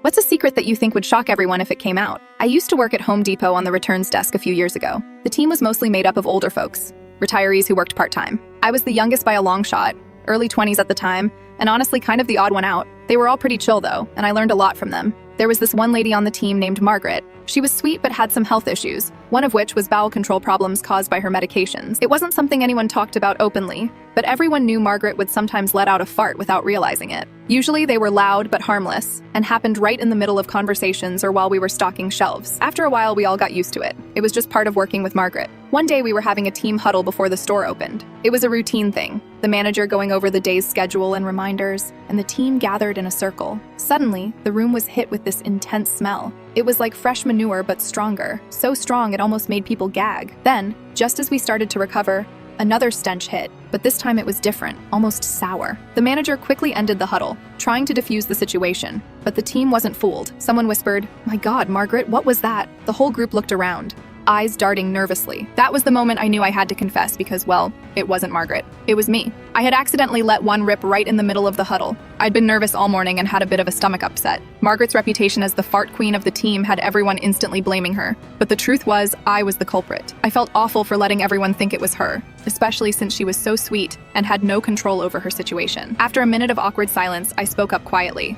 What's a secret that you think would shock everyone if it came out? I used to work at Home Depot on the returns desk a few years ago. The team was mostly made up of older folks, retirees who worked part-time. I was the youngest by a long shot, early 20s at the time, and honestly kind of the odd one out. They were all pretty chill though, and I learned a lot from them. There was this one lady on the team named Margaret. She was sweet but had some health issues, one of which was bowel control problems caused by her medications. It wasn't something anyone talked about openly, but everyone knew Margaret would sometimes let out a fart without realizing it. Usually they were loud but harmless, and happened right in the middle of conversations or while we were stocking shelves. After a while, we all got used to it. It was just part of working with Margaret. One day we were having a team huddle before the store opened. It was a routine thing, the manager going over the day's schedule and reminders, and the team gathered in a circle. Suddenly, the room was hit with this intense smell. It was like fresh manure but stronger, so strong it almost made people gag. Then, just as we started to recover, another stench hit, but this time it was different, almost sour. The manager quickly ended the huddle, trying to defuse the situation, but the team wasn't fooled. Someone whispered, "My God, Margaret, what was that?" The whole group looked around, eyes darting nervously. That was the moment I knew I had to confess because, well, it wasn't Margaret. It was me. I had accidentally let one rip right in the middle of the huddle. I'd been nervous all morning and had a bit of a stomach upset. Margaret's reputation as the fart queen of the team had everyone instantly blaming her, but the truth was, I was the culprit. I felt awful for letting everyone think it was her, especially since she was so sweet and had no control over her situation. After a minute of awkward silence, I spoke up quietly.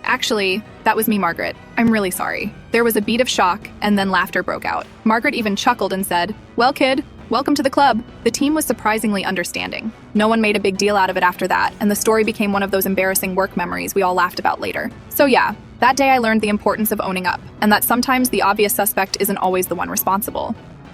Actually, that was me, Margaret. I'm really sorry." There was a beat of shock, and then laughter broke out. Margaret even chuckled and said, "Well, kid, welcome to the club." The team was surprisingly understanding. No one made a big deal out of it after that, and the story became one of those embarrassing work memories we all laughed about later. So yeah, that day I learned the importance of owning up, and that sometimes the obvious suspect isn't always the one responsible.